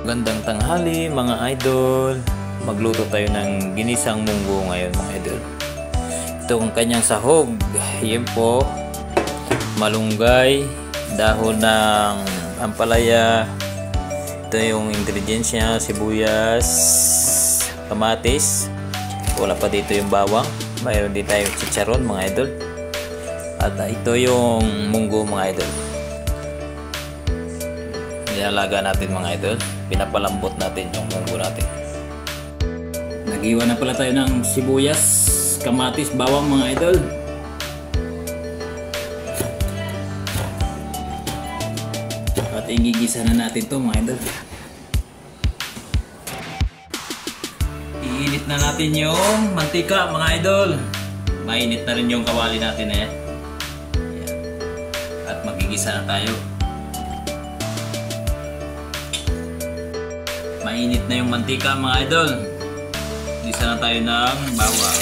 Gandang tanghali mga idol. Magluto tayo ng ginisang munggo ngayon mga idol. Ito ang kanyang sahog. Yan po. Malunggay, dahon ng ampalaya. Ito yung ingredients niya, sibuyas, kamatis. Wala pa dito yung bawang. Mayroon din tayong chicharon mga idol. At ito yung munggo mga idol. Nilalaga natin mga idol. Pinapalambot natin yung munggo natin. Nag-iwan na pala tayo ng sibuyas, kamatis, bawang mga idol. At igigisa na natin to mga idol. Iinit na natin yung mantika mga idol. Mainit na rin yung kawali natin eh. At magigisa na tayo. Mainit na yung mantika mga idol. Gisa na tayo ng bawang.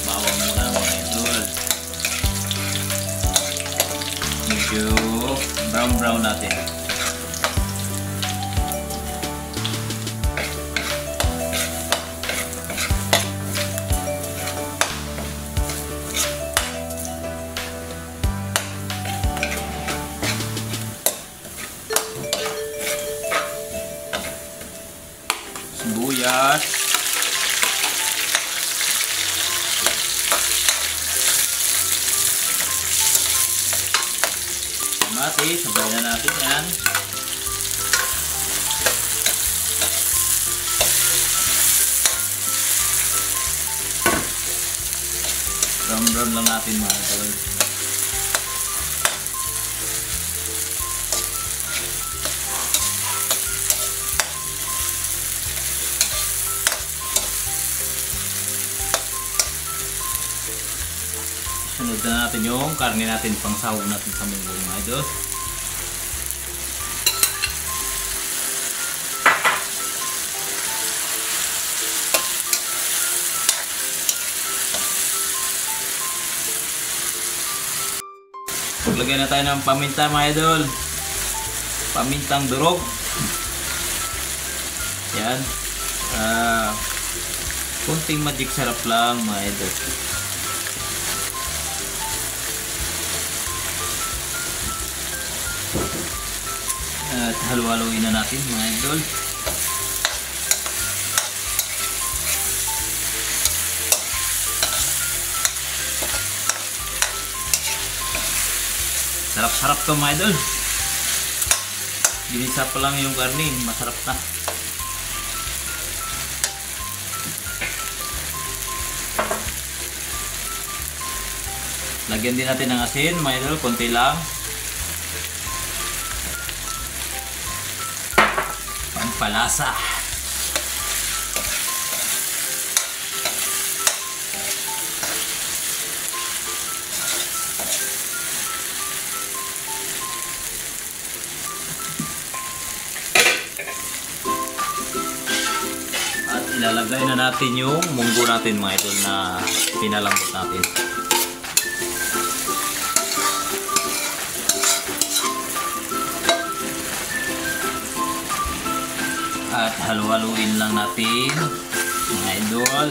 Bawang muna mga idol. Medyo brown natin. Sibuyas, kamatis, sabay na natin yan. Brown lang natin mga idol. Sunod na natin yung karne natin, pang sahog natin sa munggo mga idol. Maglagay na tayo ng paminta mga idol. Pamintang durog. Yan. Kunting magic sarap lang mga idol. At halu-haluin na natin mga idol. Sarap-sarap to mga idol. Ginisa pa lang yung karne, masarap na. Lagyan din natin ng asin mga idol, konti lang. Pampalasa. At ilalagay na natin yung munggo natin mga idol na pinalambot natin. At halu-haluin lang natin mga idol.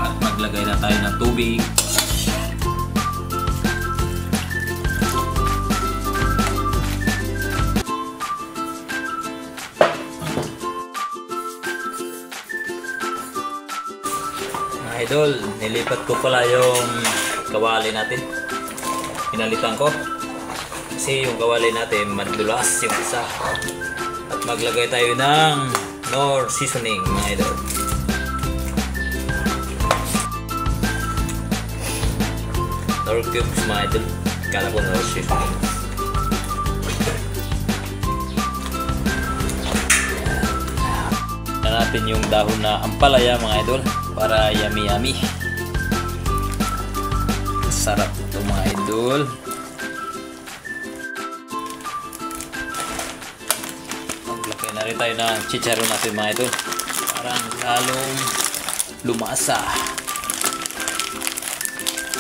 At maglagay na tayo ng tubig. Idol, nilipat ko pala yung kawali natin. Pinalitan ko kasi yung kawali natin madulas yung isa. At maglagay tayo ng Knorr seasoning mga idol. Knorr cubes mga idol. Kala ko Knorr seasoning. Natin yung dahon na ampalaya mga idol para yummy. Sarap ito mga idol. rin tayo ng chicharon natin mga idol. Parang lalong lumasa.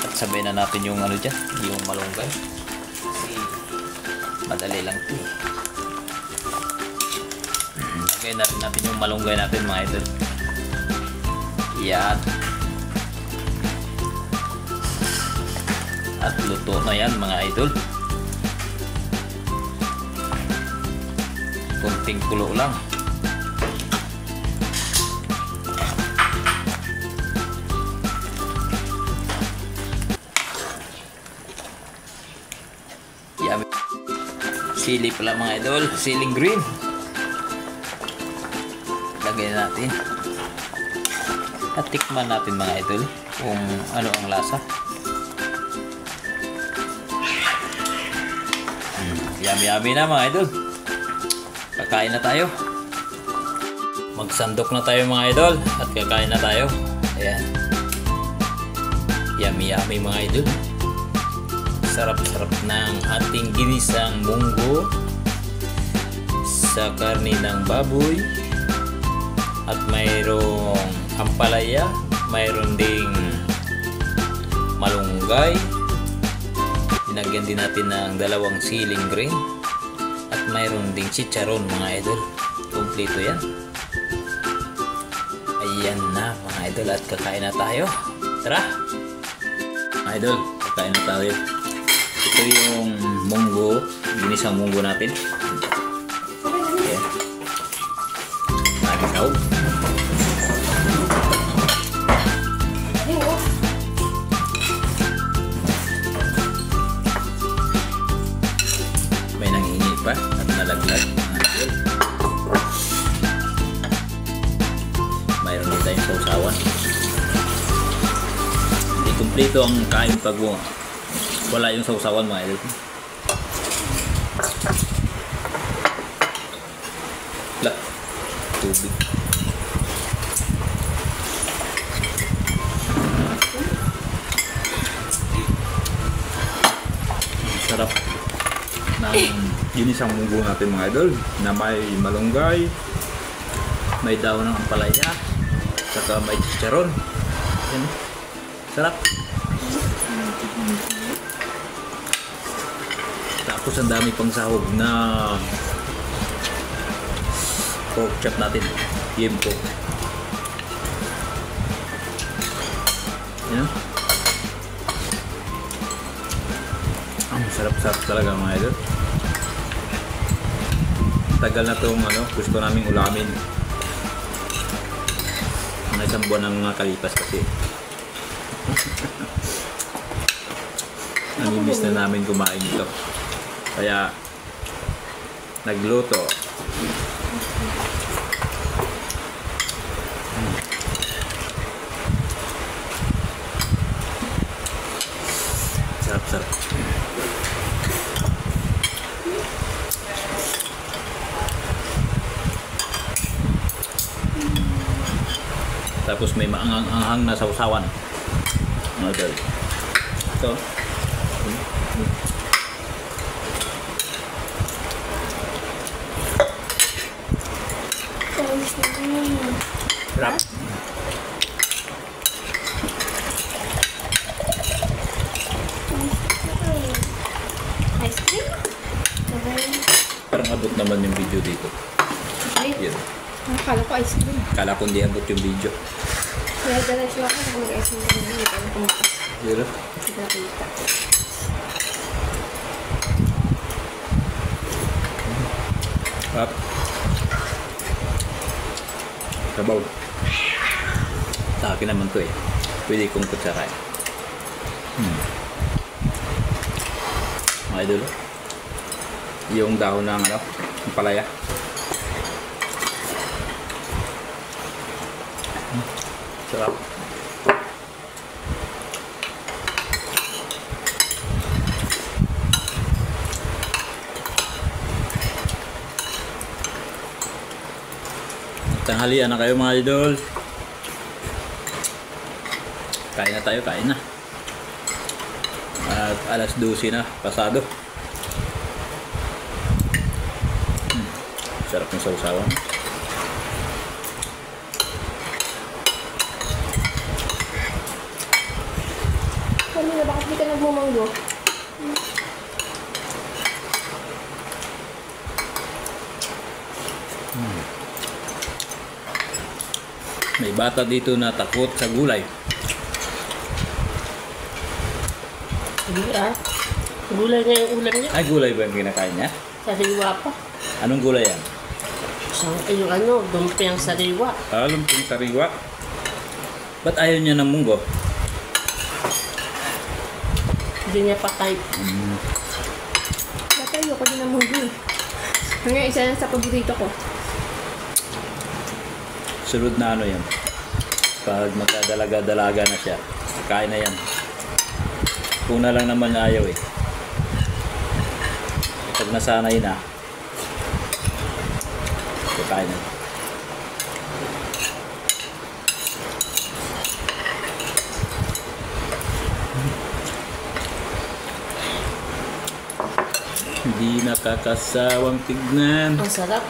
At sabay na natin yung ano dyan, yung malunggay. Kasi madali lang ito. Lagay na rin natin yung malunggay natin mga idol. Yan. At luto na yan mga idol. Kunting kulo lang. Yummy. Sili pala mga idol, siling green. Lagay natin. At tikman natin mga idol kung ano ang lasa. Yummy na mga idol. Kakain na tayo. Magsandok na tayo mga idol at kakain na tayo. Ayan. Yummy mga idol. Sarap-sarap ng ating ginisang munggo sa karne ng baboy. At mayroong ampalaya, mayroon ding malunggay. Dinagyan din natin ng dalawang siling green. At mayroon ding chicharon mga idol. Kompleto yan. Ayan na mga idol at kakain na tayo. Tara! Mga idol, kakain na tayo. Ito yung munggo, ginisang munggo natin. Ayan. Nagsaw. May nanghingi pa at nalaglag. Mayroon din tayong sausawan. Hindi kumpleto ang kain pag wala yung sausawan mga idol. Tubig. Sarap ng ginisang munggo natin mga idol na may malunggay, may daon ng ampalaya, saka may chicharon. Yan. Sarap. Tapos ang dami pang sahog na pork chop natin, yempo. Yan. Ang sarap-sarap talaga mga idol. Tagal na itong gusto naming ulamin. Mga isang buwan ng mga kalipas kasi. Namimiss na namin kumain ito. Kaya nagluto. Sarap-sarap. Tapos may maanghang na sausawan. Idol. Ito. Sarap. Ice cream? Parang abot naman yung video dito. Yan. Akala ko ice cream. Kala ko hindi abot yung video. Kaya dala sila ako na mag-ice cream kami. Hindi kami kumakas. Yun. Hindi nakita. Up. Sabaw. Sa akin naman to eh. Pwede kong kutsarain. Mga idol. Yung dahon ng ng palaya. Sarap. Tanghalian na kayo mga idol. Kain na tayo, kain na. At alas 12 na, pasado. Sarap ng sausawan. Kanina, bakit di ka nagmumanggo? May bata dito na takot sa gulay. Hindi ah. Gulay na yung ulam niya. Ay, gulay ba yung kinakain niya? Sariwa pa. Anong gulay yan? Yung ano, dumpiang sariwa. Alam kong sariwa. Ba't ayaw niya ng munggo? Hindi niya pa type. Dati ayoko din ng munggo eh. Hanggang isa na sa paborito ko. Sunod na ano yan. Pag magkadalaga-dalaga na siya, kain na yan. Una lang naman ayaw eh. Pag nasanay na, kakain na. Hindi nakakasawang tignan. Ang sarap.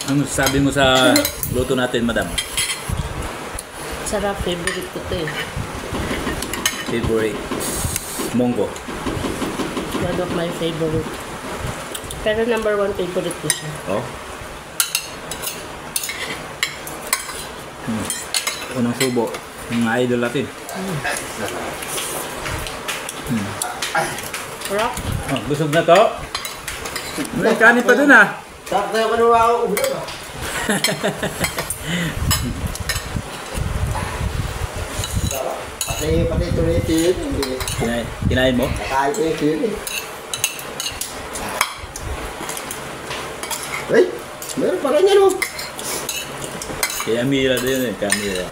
Ano sabi mo sa luto natin, madam? Sarap. Favorite ko ito eh. Favorite munggo. One of my favorite. Pero number 1 favorite ko siya. Oh. Unang subo. Mga idol natin. Rock. Oh, busog na to. May kanin pa dun ah. Sakto yung kanuha ko ulo. Pati ito yun. Kinain mo? Nakain ko yung yun eh. Ay, meron pa rin yan oh. Kaya Mira din eh, Camila.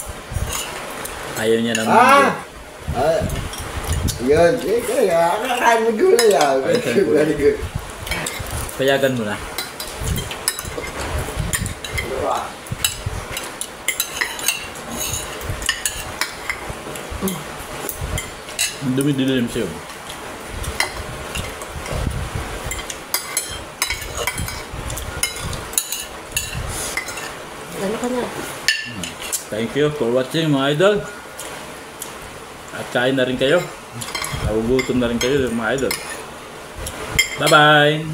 Ayaw niya ng Ah! Yun, kaya nakakain mo gulay ah. Very good. Payagan mo na. Dumi-dilim siya. Ano ka na? Thank you for watching mga idol. At kain na rin kayo. Nagugutom na rin kayo mga idol. Bye-bye!